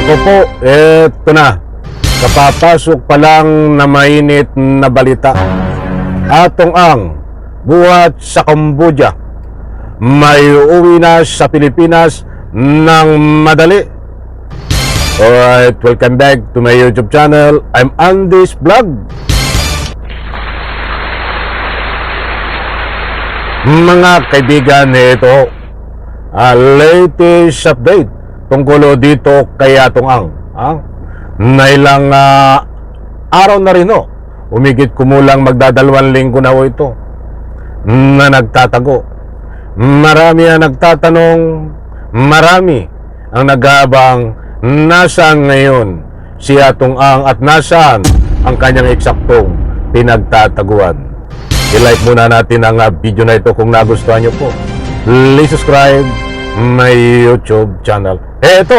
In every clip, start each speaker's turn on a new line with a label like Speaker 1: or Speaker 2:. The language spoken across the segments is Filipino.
Speaker 1: Nako po, eto na. Kapapasok pa lang na mainit na balita. Atong ang buhat sa Cambodia. May uuwi na sa Pilipinas ng madali. Alright, welcome back to my YouTube channel. I'm Andy's Vlog. Mga kaibigan, ito latest update tungkol dito kay atong ang na ilang araw na rin umigit kumulang magdadalawang linggo na ito na nagtatago. Marami ang nagtatanong, marami ang nag-aabang nasaan ngayon si atong ang at nasaan ang kanyang eksaktong pinagtataguan. I-like muna natin ang video na ito kung nagustuhan nyo po. Please subscribe my YouTube channel. Eto,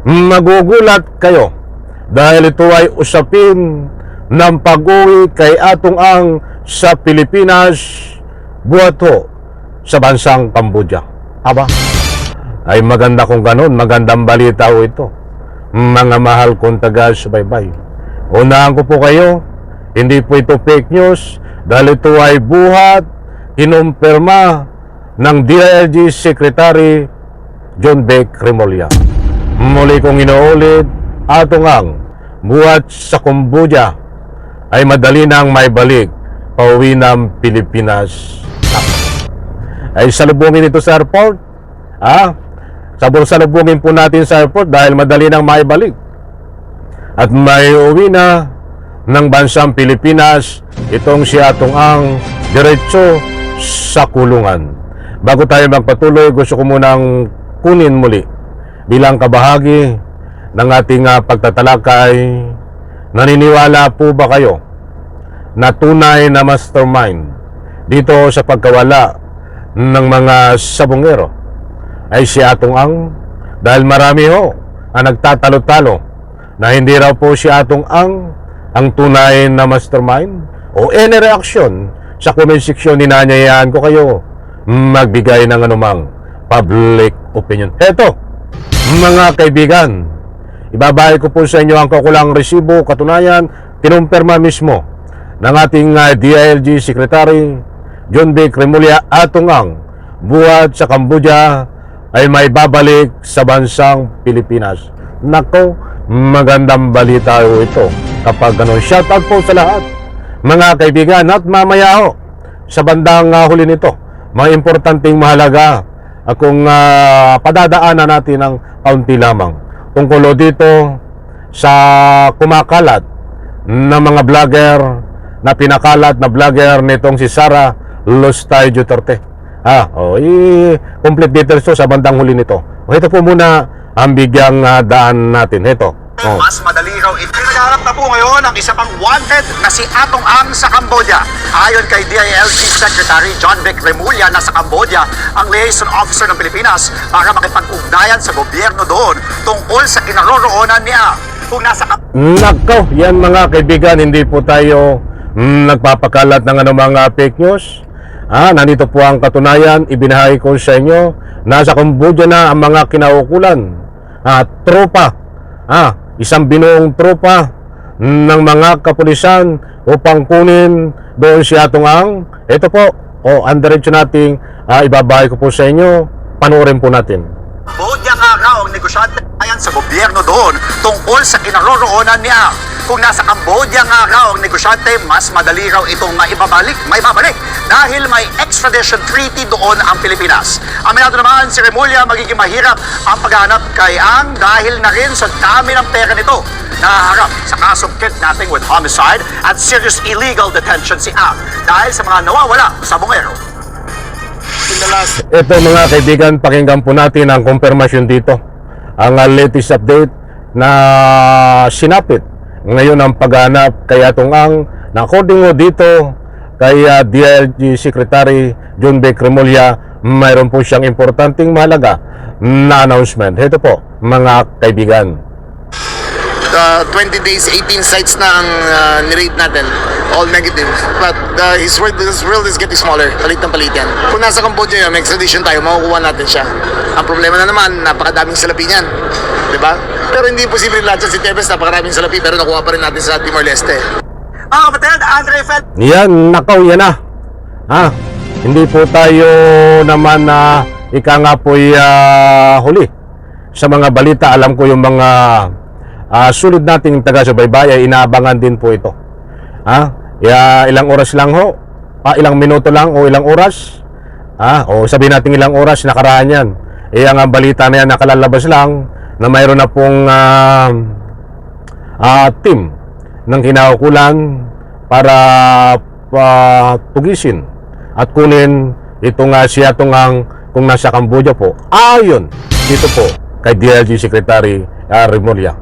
Speaker 1: magugulat kayo dahil ito ay usapin ng pag-uwi kay atong ang sa Pilipinas buhat ho sa bansang Cambodia. Aba, ay maganda kung ganun, magandang balita ho ito. Mga mahal kong taga-subaybay, unahan ko po kayo, hindi po ito fake news dahil ito ay buhat kinumpirma ng DILG Secretary John Beck Remulla. Muli kong inuulit, atong ang buhat sa Cambodia ay madali nang may balik pauwi ng Pilipinas. Ay salubungin ito sa airport. Salubungin po natin sa airport dahil madali nang may balik. At may uwi na ng bansang Pilipinas itong si atong ang diretso sa kulungan. Bago tayo magpatuloy, gusto ko munang kunin muli bilang kabahagi ng ating pagtatalakay. Naniniwala po ba kayo na tunay na mastermind dito sa pagkawala ng mga sabongero ay si atong ang? Dahil marami ho ang nagtatalo-talo na hindi raw po si atong ang tunay na mastermind. O any reaction sa comment section, ninanyayaan ko kayo magbigay ng anumang public opinion. Eto, mga kaibigan, ibabahay ko po sa inyo ang kakulang resibo. Katunayan, kinumpirma mismo ng ating DILG Secretary John Beck Remulla atong ang buhat sa Cambodia ay may babalik sa bansang Pilipinas. Nako, magandang balita ito kapag ganun. Shout out po sa lahat mga kaibigan, at mamaya ho sa bandang huli nito, mga importanteng mahalaga kung padadaanan natin ng kaunti lamang tungkol dito sa kumakalat na mga vlogger, na pinakalat na vlogger nitong si Sara Lustay Duterte. Complete details to sa bandang huli nito. Ito po muna ang bigyang daan natin. Ito.
Speaker 2: Mas madali raw ito. Naghahanap na po ngayon ang isa pang wanted na si Atong Ang sa Cambodia. Ayon kay DILG Secretary John Beck Remulla, na sa Cambodia ang liaison officer ng Pilipinas para makipag-ugnayan sa gobyerno doon tungkol sa kinaroroonan niya. Kung nasa
Speaker 1: Nako, yan mga kaibigan, hindi po tayo nagpapakalat ng anumang fake news. Nandito po ang katunayan, ibinahay ko sa inyo. Nasa Cambodia na ang mga kinaukulan. Tropa, isang binuong tropa ng mga kapulisan upang kunin doon si atong ang. Ito po, ang diretso nating ibabahay ko po sa inyo. Panoorin po natin.
Speaker 2: Cambodia nga raw ang negosyante ayan sa gobyerno doon tungkol sa kinaroroonan niya. Kung nasa Cambodia nga raw ang negosyante, mas madali raw itong maibabalik dahil may extradition treaty doon ang Pilipinas. Aminado naman si Remulla, magiging mahirap ang paghanap kay Ang dahil na rin sa dami ng pera nito. Nahaharap sa kasong kidnapping with homicide at serious illegal detention si Ang dahil sa mga nawawala sa bungero.
Speaker 1: Ito mga kaibigan, pakinggan po natin ang confirmation dito. Ang latest update na sinapit ngayon ang paghanap kay atong ang, na according dito kay DILG Secretary John Beck Remulla, mayroon po siyang importanteng mahalaga na announcement. Ito po mga kaibigan.
Speaker 3: 20 days, 18 sites na ang nirate natin. All negative. But his world is getting smaller. Palit ng palit yan. Kung nasa Cambodia yun, may extradition tayo, makukuha natin siya. Ang problema na naman, napakadaming salapi niyan. Diba? Pero hindi posible lahat si Tevez, napakaraming salapi, pero nakuha pa rin natin sa Timor-Leste.
Speaker 2: Kapatid, Andre Fel.
Speaker 1: Yan, nakaw, yan na. Hindi po tayo naman na ika nga po'y huli. Sa mga balita, alam ko yung mga sulit nating taga-subaybay ay inaabangan din po ito. Ilang oras lang ho, ilang minuto lang o ilang oras, o sabihin natin ilang oras nakaraan yan. Ang balita na yan nakalalabas lang na mayroon na pong team ng kinaukulan para tugisin at kunin itong siyatong kung nasa Cambodia po. Ayon dito po kay DLG Secretary Remulla.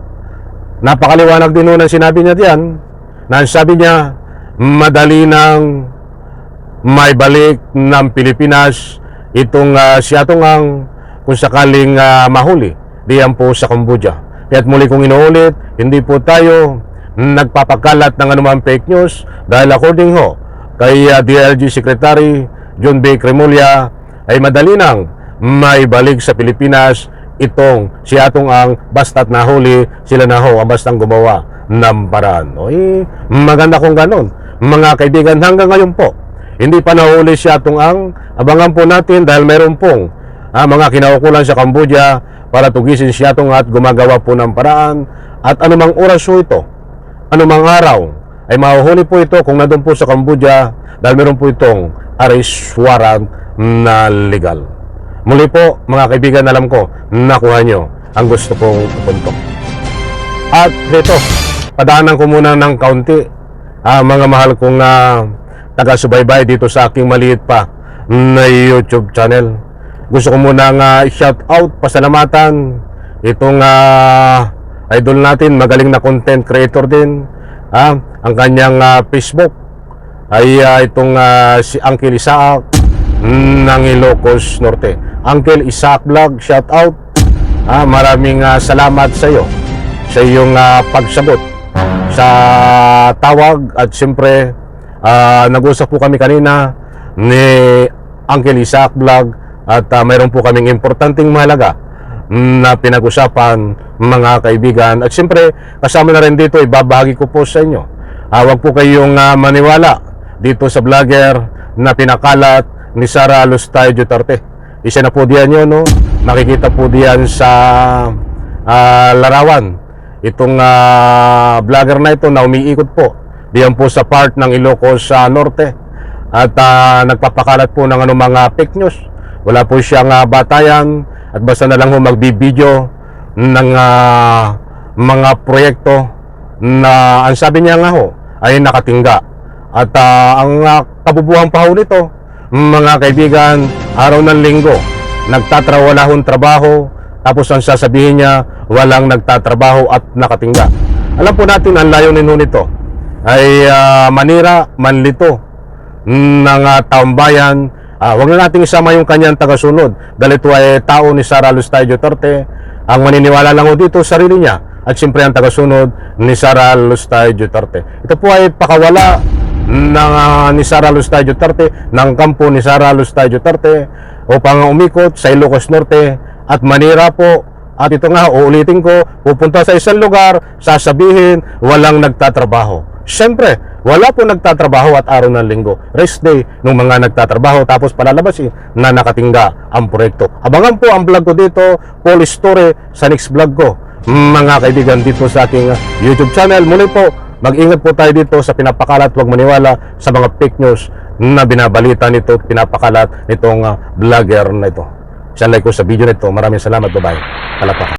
Speaker 1: Napakaliwanag din nun ang sinabi niya diyan, na sabi niya madali nang may balik ng Pilipinas itong siyatong kung sakaling mahuli diyan po sa Cambodia. Kaya't muli kong inuulit, hindi po tayo nagpapakalat ng anumang fake news dahil according ho kay DLG Secretary John B. Remulla ay madali nang may balik sa Pilipinas itong siyatong basta't nahuli sila na ho ang bastang gumawa ng paraan. Maganda kung ganon. Mga kaibigan, hanggang ngayon po hindi pa nahuli siyatong abangan po natin dahil meron pong mga kinaukulan sa Cambodia para tugisin siyatong at gumagawa po ng paraan at anumang oras ho ito, anumang araw ay mahuhuli po ito kung nandun po sa Cambodia dahil meron po itong arrest warrant na legal. Muli po mga kaibigan, alam ko nakuha nyo ang gusto kong punto. At ito, padaanan ko muna ng kaunti mga mahal kong taga-subaybay dito sa aking maliit pa na YouTube channel. Gusto ko muna shout out, pasalamatan itong idol natin, magaling na content creator din. Ang kanyang Facebook ay itong si Uncle Isaac ng Ilocos Norte. Uncle Isaac Vlog, shout out. Maraming salamat sa iyo sa iyong pagsagot sa tawag at siyempre nag-usap po kami kanina ni Uncle Isaac Vlog at mayroon po kaming importanteng mahalaga na pinag-usapan mga kaibigan. At siyempre kasama na rin dito, ibabahagi ko po sa inyo. Huwag po kayong maniwala dito sa vlogger na pinakalat ni Sara Lustay Duterte. Isa na po diyan yun, no? Makikita po diyan sa larawan. Itong vlogger na ito na umiikot po diyan po sa part ng Ilocos Norte at nagpapakalat po ng mga fake news. Wala po siyang batayan at basta na lang ho magbibideo ng mga proyekto na ang sabi niya nga ho ay nakatingga. At ang kabubuhan pa ho nito, mga kaibigan, araw ng linggo wala hong trabaho, tapos ang sasabihin niya walang nagtatrabaho at nakatingga. Alam po natin ang layunin ho nito ay manira, manlito ng taong bayan. Huwag na natin isama yung kanyang tagasunod dahil ito ay tao ni Sara Lustay Duterte. Ang maniniwala lang ho dito sarili niya at siyempre ang tagasunod ni Sara Lustay Duterte. Ito po ay pakawala ni Sara Lustay Duterte, ng kampo ni Sara Lustay Duterte upang umikot sa Ilocos Norte at manira po. At ito nga, uulitin ko, pupunta sa isang lugar, sasabihin walang nagtatrabaho. Siyempre, wala po nagtatrabaho at araw ng linggo, rest day ng mga nagtatrabaho, tapos palalabasin na nakatingga ang proyekto. Abangan po ang vlog ko dito, full story sa next vlog ko, mga kaibigan, dito sa aking YouTube channel. Muli po, mag-ingat po tayo dito sa pinapakalat, huwag maniwala sa mga fake news na binabalita nito, pinapakalat nitong vlogger na ito. Isang like ko sa video nito. Maraming salamat. Bye-bye. Palakpak.